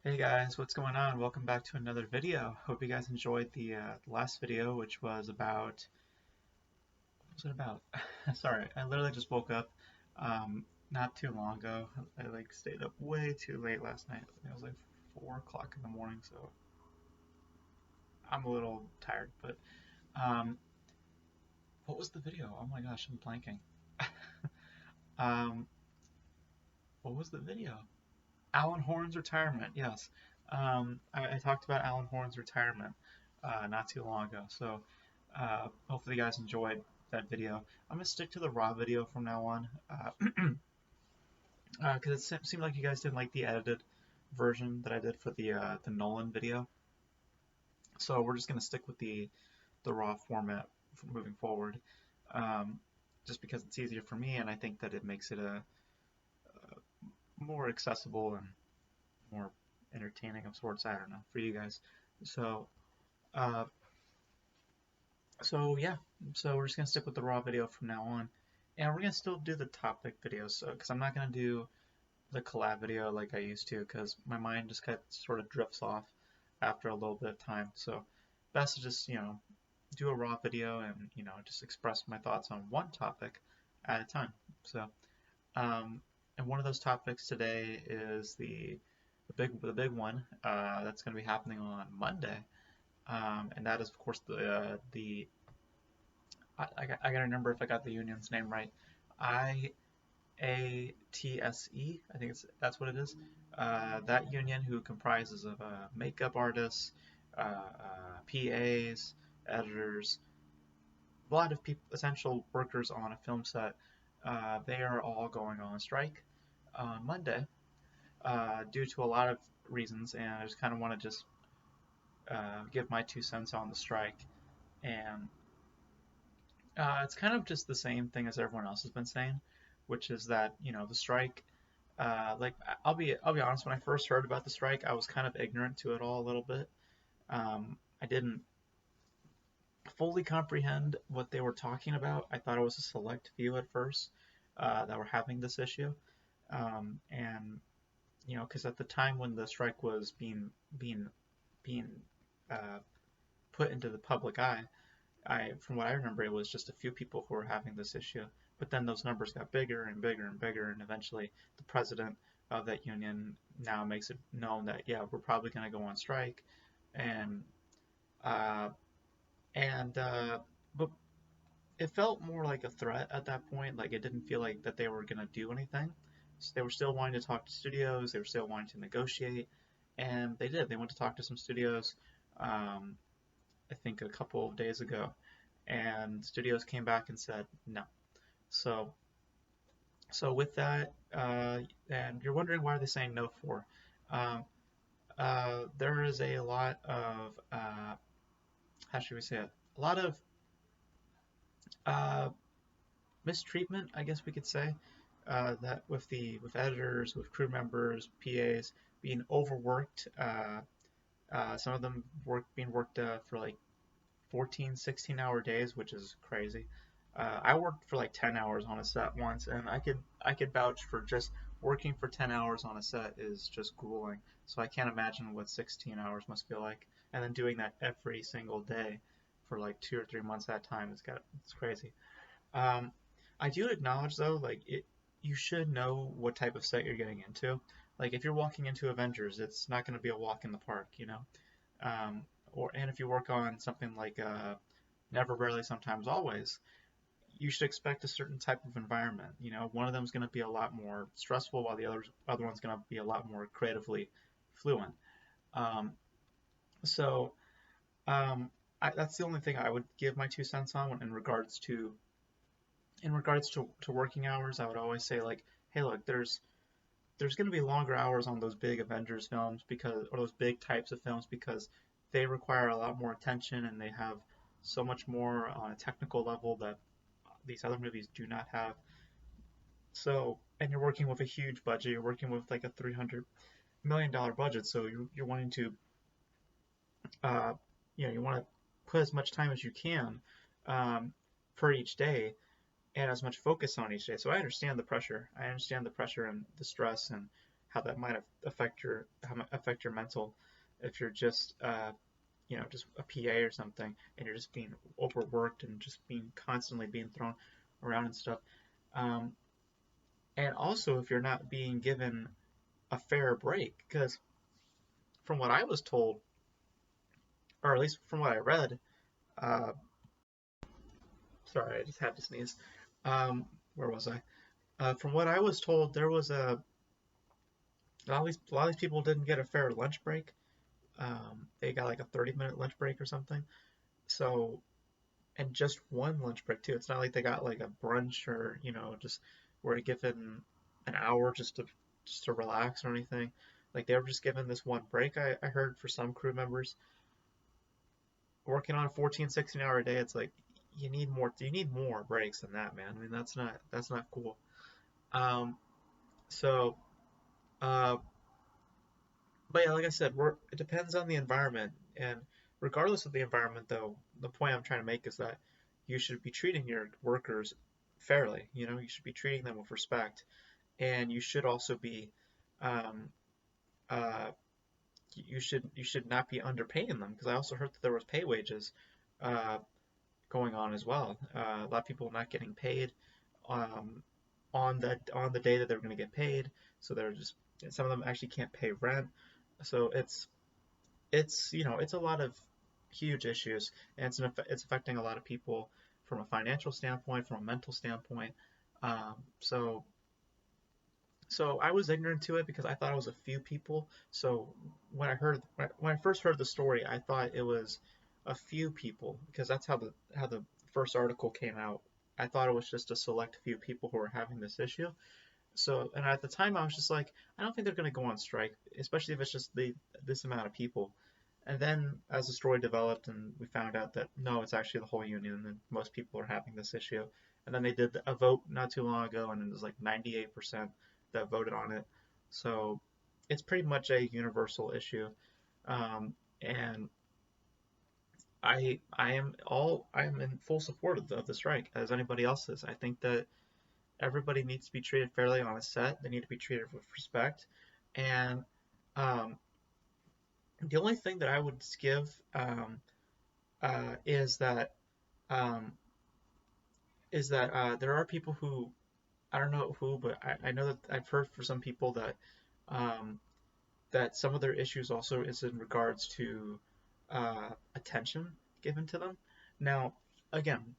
Hey guys, what's going on? Welcome back to another video. Hope you guys enjoyed the last video, which was about, what was it about? Sorry, I literally just woke up not too long ago. I like stayed up way too late last night. It was like 4 o'clock in the morning, so I'm a little tired. But um, what was the video? Oh my gosh, I'm blanking. um, what was the video? Alan Horn's retirement. Yes, I talked about Alan Horn's retirement not too long ago. So hopefully you guys enjoyed that video. I'm gonna stick to the raw video from now on because it seemed like you guys didn't like the edited version that I did for the Nolan video. So we're just gonna stick with the raw format moving forward, um, just because it's easier for me, and I think that it makes it a more accessible and more entertaining of sorts. I don't know, for you guys. So uh, so yeah, so we're just gonna stick with the raw video from now on, and we're gonna still do the topic videos. So because I'm not gonna do the collab video like I used to, because my mind just kind of sort of drifts off after a little bit of time. So best to just do a raw video and just express my thoughts on one topic at a time. So and one of those topics today is the big one that's going to be happening on Monday, and that is of course the I gotta remember if I got the union's name right. IATSE, I think that's what it is. That union who comprises of makeup artists, PAs, editors, a lot of people, essential workers on a film set. They are all going on strike on Monday due to a lot of reasons, and I just kind of want to just give my 2 cents on the strike. And it's kind of just the same thing as everyone else has been saying, which is that the strike. Like I'll be honest, when I first heard about the strike, I was kind of ignorant to it all a little bit. I didn't fully comprehend what they were talking about. I thought it was a select few at first that were having this issue, and because at the time when the strike was being uh, put into the public eye, from what I remember, it was just a few people who were having this issue. But then those numbers got bigger and bigger and bigger, and eventually the president of that union now makes it known that yeah, we're probably going to go on strike, and uh, and but it felt more like a threat at that point. Like it didn't feel like that they were going to do anything. So they were still wanting to talk to studios. They were still wanting to negotiate, and they did. They went to talk to some studios. Um, I think a couple of days ago, and studios came back and said no. So, so with that, and you're wondering why they're saying no for. Um, there is a lot of how should we say it? A lot of uh, mistreatment, I guess we could say, that with editors, with crew members, PAs being overworked. Some of them being worked for like 14, 16-hour days, which is crazy. I worked for like 10 hours on a set once, and I could vouch for just working for 10 hours on a set is just grueling. So I can't imagine what 16 hours must feel like, and then doing that every single day for like 2 or 3 months at a time. It's crazy. Um, I do acknowledge though, like you should know what type of set you're getting into. Like if you're walking into Avengers, it's not going to be a walk in the park, you know. Um, and if you work on something like Never, Rarely, Sometimes, Always, you should expect a certain type of environment. You know, one of them is going to be a lot more stressful, while the other one's going to be a lot more creatively fluent. Um, so that's the only thing I would give my 2 cents on in regards to working hours. I would always say like, hey, look, there's going to be longer hours on those big Avengers films or those big types of films because they require a lot more attention and they have so much more on a technical level that these other movies do not have. So, and you're working with a huge budget. You're working with like a $300 million budget. So you're wanting to, uh, you want to put as much time as you can um, for each day and as much focus on each day. So I understand the pressure. I understand the pressure and the stress and how that might affect your mental if you're just just a PA or something, and you're just being overworked and just being constantly being thrown around and stuff. Um, and also if you're not being given a fair break, because from what I was told, or at least from what I read, uh, sorry, I just had to sneeze. Where was I? From what I was told, there was a lot of these people didn't get a fair lunch break. They got like a 30-minute lunch break or something. So, and just one lunch break too. It's not like they got like a brunch or just were given an hour just to relax or anything. Like they were just given this one break. I heard for some crew members working on a 14, 16-hour day. It's like you need more breaks than that, man. I mean that's not cool. Um, so uh, but yeah, like I said, it depends on the environment, and regardless of the environment, though, the point I'm trying to make is that you should be treating your workers fairly. You should be treating them with respect, and you should also be, um, uh, you should not be underpaying them, because I also heard that there was pay wages, uh, going on as well. A lot of people not getting paid, um, on the day that they're going to get paid, so they're just some of them actually can't pay rent. So it's a lot of huge issues, and it's affecting a lot of people from a financial standpoint, from a mental standpoint. Um, so so I was ignorant to it because I thought it was a few people. So when I first heard the story, I thought it was a few people because that's how the first article came out. I thought it was just a select few people who were having this issue. So, and at the time, I was just like, I don't think they're going to go on strike, especially if it's just this amount of people. And then, as the story developed, and we found out that no, it's actually the whole union, and most people are having this issue. And then they did a vote not too long ago, and it was like 98% that voted on it. So, it's pretty much a universal issue. And I am in full support of the strike, as anybody else is. I think that everybody needs to be treated fairly on a set. They need to be treated with respect. And um, the only thing that I would give is that um, there are people who I don't know who, but I know that I've heard for some people um, that some of their issues also is in regards to attention given to them. Now, again,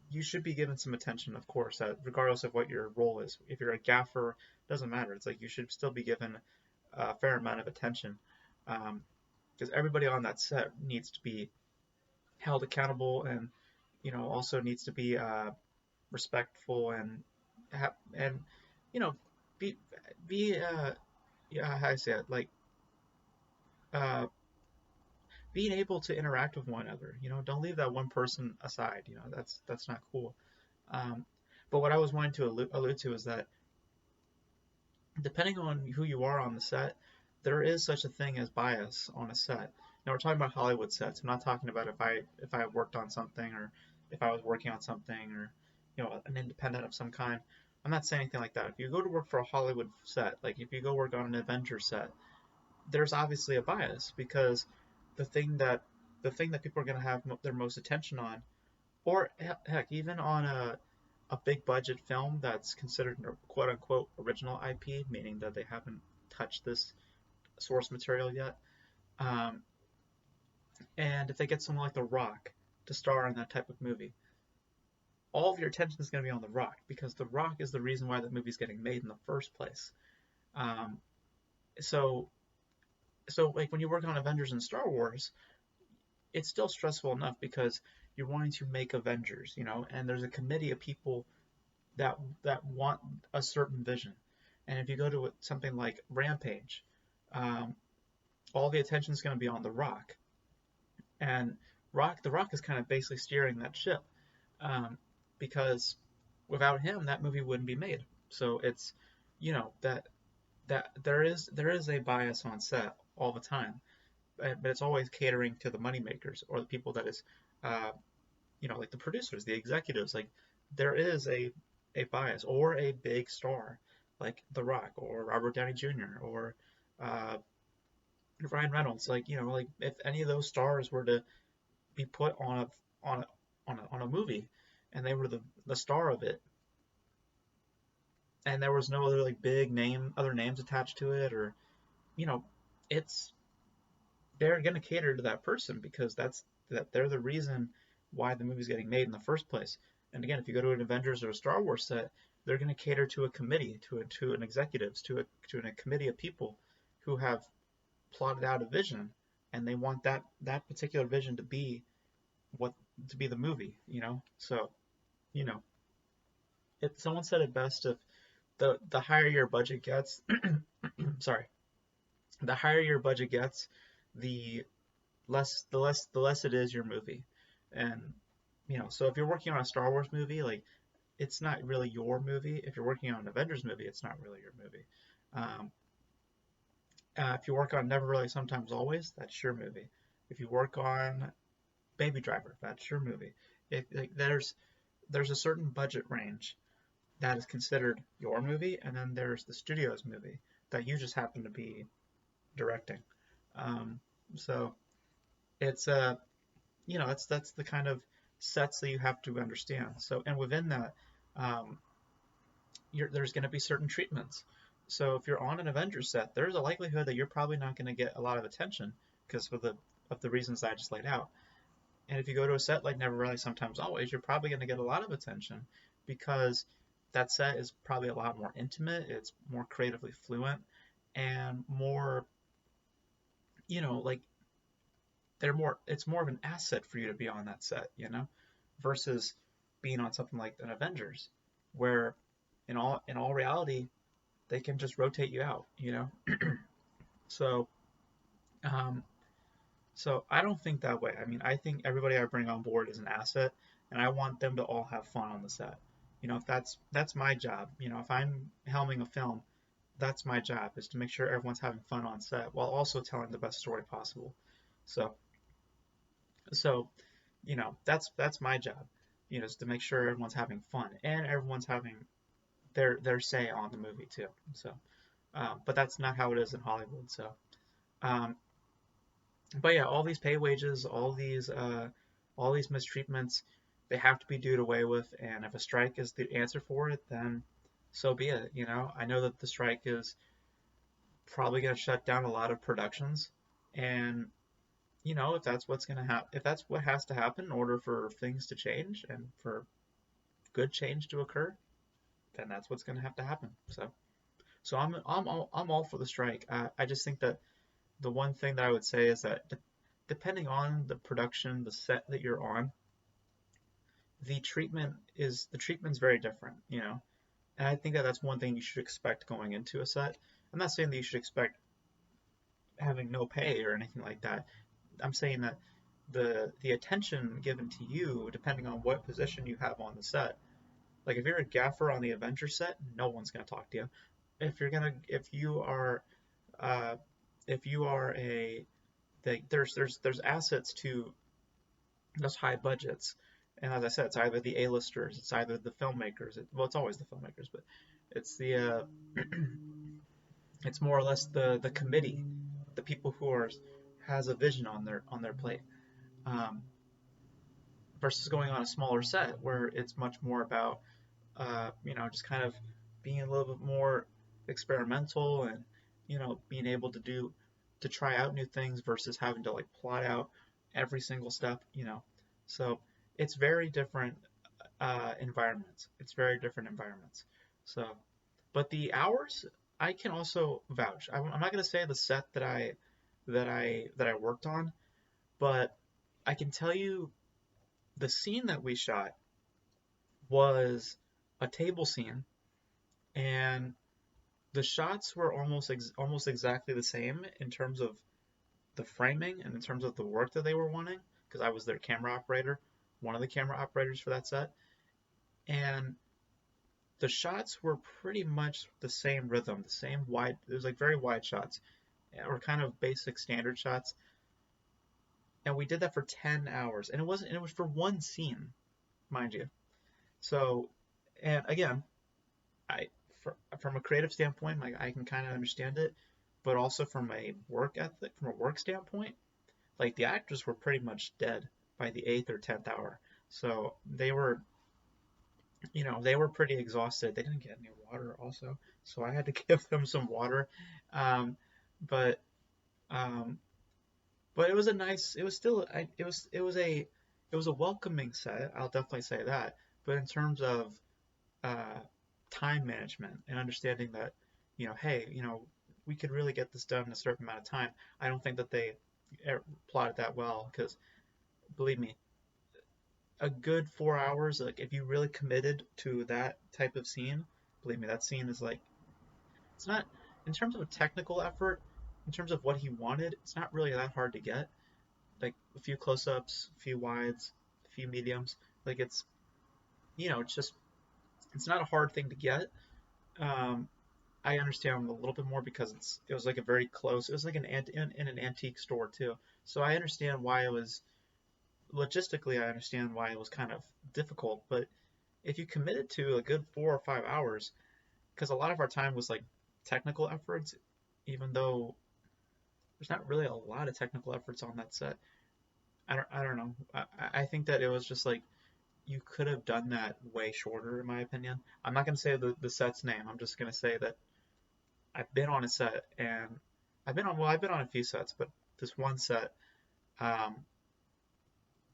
you should be given some attention, of course, regardless of what your role is. If you're a gaffer, it doesn't matter. It's like you should still be given a fair amount of attention, because everybody on that set needs to be held accountable, and also needs to be respectful, and you know be be yeah, how I say it, like uh, being able to interact with one another. Don't leave that one person aside. That's not cool. Um, but what I was wanting to allude to is that depending on who you are on the set, there is such a thing as bias on a set. Now we're talking about Hollywood sets. I'm not talking about if I worked on something, or if I was working on something, or an independent of some kind. I'm not saying anything like that. If you go to work for a Hollywood set, like if you go work on an Avengers set, there's obviously a bias, because the thing that the thing that people are going to have their most attention on, or heck, even on a big budget film that's considered quote unquote original IP, meaning that they haven't touched this source material yet. Um, and if they get someone like The Rock to star in that type of movie, all of your attention is going to be on The Rock, because The Rock is the reason why that movie's getting made in the first place. Um, so, so like when you work on Avengers and Star Wars, it's still stressful enough because you're wanting to make Avengers, and there's a committee of people that want a certain vision. And if you go to something like Rampage, um, all the attention is going to be on The Rock, and The Rock is kind of basically steering that ship, um, because without him, that movie wouldn't be made. So it's that there is a bias on set all the time, but it's always catering to the moneymakers, or the people that is, uh, like the producers, the executives. Like there is a bias, or a big star like The Rock or Robert Downey Jr. or uh, Ryan Reynolds. Like, like if any of those stars were to be put on a on a movie, and they were the star of it, and there was no other like big other names attached to it, or you know, it's they're going to cater to that person because they're the reason why the movie's getting made in the first place. And again, if you go to an Avengers or a Star Wars set, they're going to cater to a committee, to an executives, to a committee of people who have plotted out a vision, and they want that particular vision to be what to be the movie. So you know, someone said it best: if the higher your budget gets, sorry, the higher your budget gets, the the less it is your movie. And so if you're working on a Star Wars movie, like it's not really your movie. If you're working on an Avengers movie, it's not really your movie. Um, if you work on Never Really, Sometimes Always, that's your movie. If you work on Baby Driver, that's your movie. Like, there's a certain budget range that is considered your movie, and then there's the studio's movie that you just happen to be directing. Um, so it's that's the kind of sets that you have to understand. So, and within that, um, there's going to be certain treatments. So if you're on an Avengers set, there's a likelihood that you're probably not going to get a lot of attention because of the reasons I just laid out. And if you go to a set like Never Really, Sometimes Always, you're probably going to get a lot of attention because that set is probably a lot more intimate. It's more creatively fluent and more, like it's more of an asset for you to be on that set, versus being on something like an Avengers, where in all reality they can just rotate you out. So um, so I don't think that way. I mean, I think everybody I bring on board is an asset, and I want them to all have fun on the set. If that's my job. If I'm helming a film, that's my job, is to make sure everyone's having fun on set while also telling the best story possible. So so that's my job, is to make sure everyone's having fun and everyone's having their say on the movie too. So but that's not how it is in Hollywood. So um, but yeah, all these pay wages, all these mistreatments, they have to be done away with. And if a strike is the answer for it, then so be it. I know that the strike is probably going to shut down a lot of productions, and if that's what's going to happen, if that's what has to happen in order for things to change and for good change to occur, then that's what's going to have to happen. So I'm all for the strike. I just think that the one thing that I would say is that depending on the production, the set that you're on, the treatment's very different. And I think that that's one thing you should expect going into a set. I'm not saying that you should expect having no pay or anything like that. I'm saying that the attention given to you, depending on what position you have on the set. Like if you're a gaffer on the Avenger set, no one's gonna talk to you. If you are uh, if you are there's assets to those high budgets, and as I said, it's either the A-listers, it's either the filmmakers. Well, it's always the filmmakers, but it's it's more or less the committee, the people who has a vision on their plate. Um, versus going on a smaller set where it's much more about just kind of being a little bit more experimental and being able to try out new things versus having to like plot out every single step. So it's very different environments. It's very different environments. So, but the hours I can also vouch. I'm not going to say the set that I worked on, but I can tell you the scene that we shot was a table scene, and the shots were almost exactly the same in terms of the framing and in terms of the work that they were wanting, because I was their camera operator, one of the camera operators for that set, and the shots were pretty much the same rhythm, the same wide. It was like very wide shots, or kind of basic standard shots, and we did that for 10 hours, and it was for one scene, mind you. So, and again, I from a creative standpoint, like I can kind of understand it, but also from a work ethic, from a work standpoint, like the actors were pretty much dead by the eighth or 10th hour. So they were pretty exhausted. They didn't get any water also, so I had to give them some water. Um, but um, but it was a nice. It was still. It was a welcoming set. I'll definitely say that. But in terms of uh, time management and understanding that, hey, we could really get this done in a certain amount of time. I don't think that they plotted that well because, believe me, a good 4 hours, like if you really committed to that type of scene, believe me, that scene is like, it's not, in terms of a technical effort, in terms of what he wanted, it's not really that hard to get. Like a few close-ups, a few wides, a few mediums, like it's just, it's not a hard thing to get. Um, I understand a little bit more because it was like a very close. It was like in an antique store too. So I understand why it was logistically. I understand why it was kind of difficult. But if you committed to a good 4 or 5 hours, because a lot of our time was like technical efforts, even though there's not really a lot of technical efforts on that set. I don't know. I think that it was just like you could have done that way shorter, in my opinion. I'm not gonna say the set's name. I'm just gonna say that I've been on a set and I've been on a few sets, but this one set, um,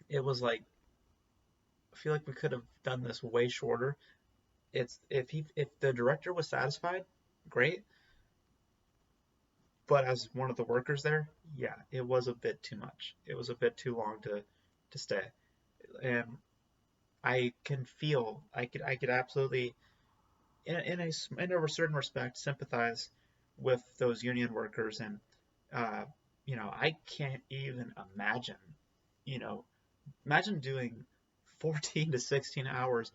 it was like I feel like we could have done this way shorter. It's if the director was satisfied, great. But as one of the workers there, yeah, it was a bit too much. It was a bit too long to stay, and I could absolutely in a certain respect sympathize with those union workers and uh, I can't even imagine, you know, imagine doing 14 to 16 hours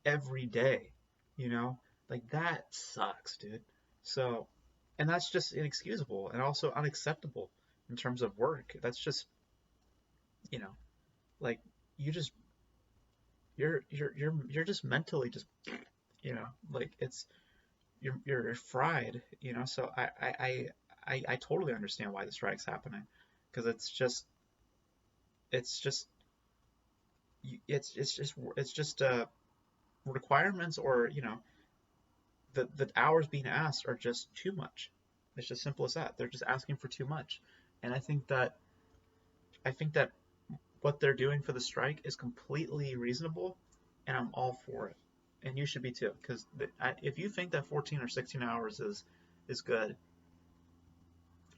every day, you know, like that sucks, dude. So, and that's just inexcusable and also unacceptable in terms of work. That's just, you know, like you just you're just mentally just, like you're fried, So I totally understand why the strike's happening because it's just it's just requirements or the hours being asked are just too much. It's just simple as that. They're just asking for too much, and I think that what they're doing for the strike is completely reasonable, and I'm all for it. And you should be too, because if you think that 14 or 16 hours is good,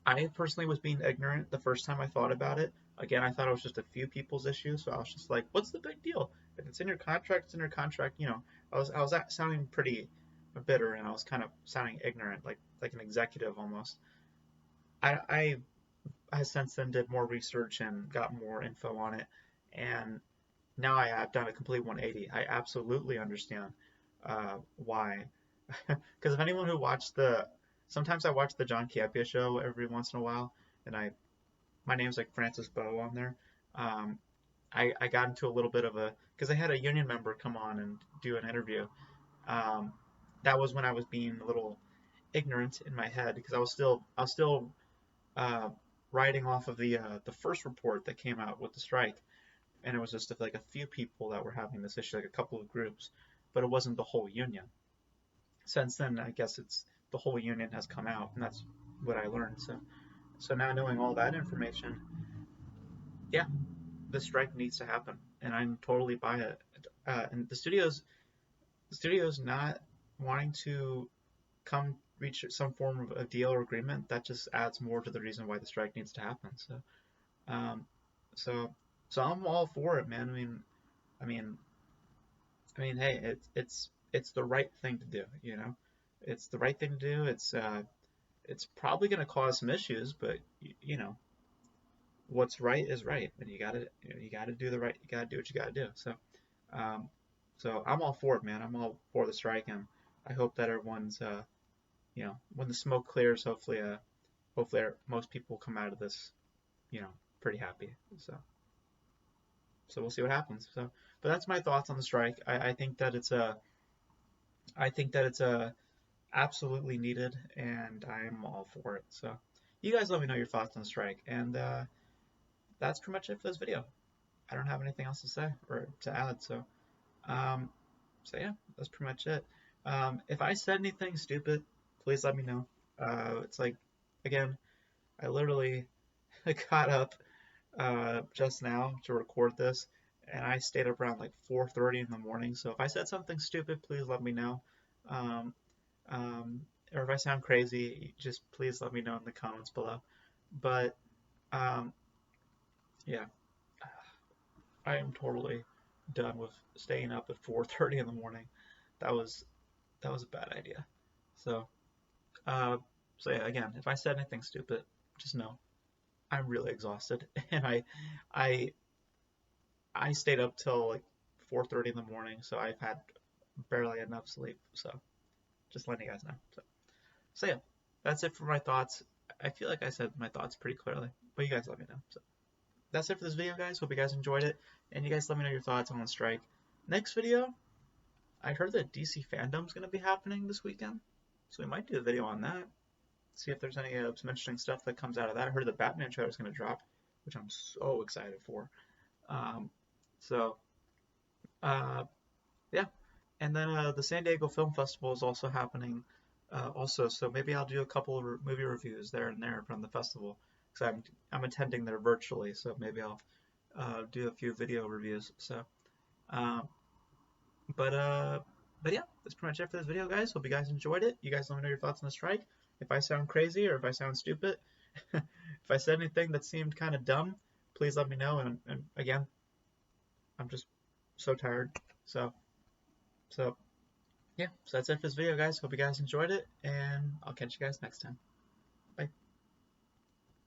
I personally was being ignorant the first time I thought about it. Again, I thought it was just a few people's issue, so I was just like, "What's the big deal? If it's in your contract, it's in your contract." I was sounding pretty bitter, and I was kind of sounding ignorant, like an executive almost. I since then did more research and got more info on it, and now I have done a complete 180. I absolutely understand why. Because if anyone who watched sometimes I watch the John Campea show every once in a while, and my name's like Francis Bowe on there. Um, I got into a little bit of because I had a union member come on and do an interview. Um, that was when I was being a little ignorant in my head because I was still uh, writing off of the first report that came out with the strike, and it was just like a few people that were having this issue, like a couple of groups, but it wasn't the whole union. Since then, I guess it's the whole union has come out, and that's what I learned. So now knowing all that information, yeah, the strike needs to happen, and I'm totally by it. And the studio's not wanting to come reach some form of a deal or agreement. That just adds more to the reason why the strike needs to happen. Um, so, so I'm all for it, man. I mean, hey, it's the right thing to do. It's the right thing to do. It's probably going to cause some issues, but what's right is right, and you gotta do the right. You gotta do what you gotta do. Um, so I'm all for it, man. I'm all for the strike, and I hope that everyone's when the smoke clears, hopefully most people come out of this, you know, pretty happy. So we'll see what happens. But that's my thoughts on the strike. I think that it's a absolutely needed, and I'm all for it. So you guys let me know your thoughts on the strike, and that's pretty much it for this video. I don't have anything else to say or to add, um, so yeah, that's pretty much it. If I said anything stupid, please let me know. It's like, again, I literally got up just now to record this, and I stayed up around like 4:30 in the morning. So if I said something stupid, please let me know. Um, or if I sound crazy, just please let me know in the comments below. But um, yeah, I am totally done with staying up at 4:30 in the morning. That was that was a bad idea. So uh, so yeah, again, if I said anything stupid, just know I'm really exhausted, and I I stayed up till like 4:30 in the morning, so I've had barely enough sleep. So just letting you guys know. So yeah, that's it for my thoughts. I feel like I said my thoughts pretty clearly, but you guys let me know. So that's it for this video, guys. Hope you guys enjoyed it, and you guys let me know your thoughts on the strike. Next video, I heard that DC fandom's gonna be happening this weekend, so we might do a video on that. See if there's any some interesting stuff that comes out of that. I heard the Batman trailer is gonna drop, which I'm so excited for. Um, so uh, yeah, and then the San Diego Film Festival is also happening, also. So maybe I'll do a couple of movie reviews there and there from the festival because I'm attending there virtually. So maybe I'll do a few video reviews. So, um, but uh, but yeah, that's pretty much it for this video, guys. Hope you guys enjoyed it. You guys let me know your thoughts on the strike. If I sound crazy or if I sound stupid, if I said anything that seemed kind of dumb, please let me know. And again, I'm just so tired. So so yeah, so that's it for this video, guys. Hope you guys enjoyed it, and I'll catch you guys next time.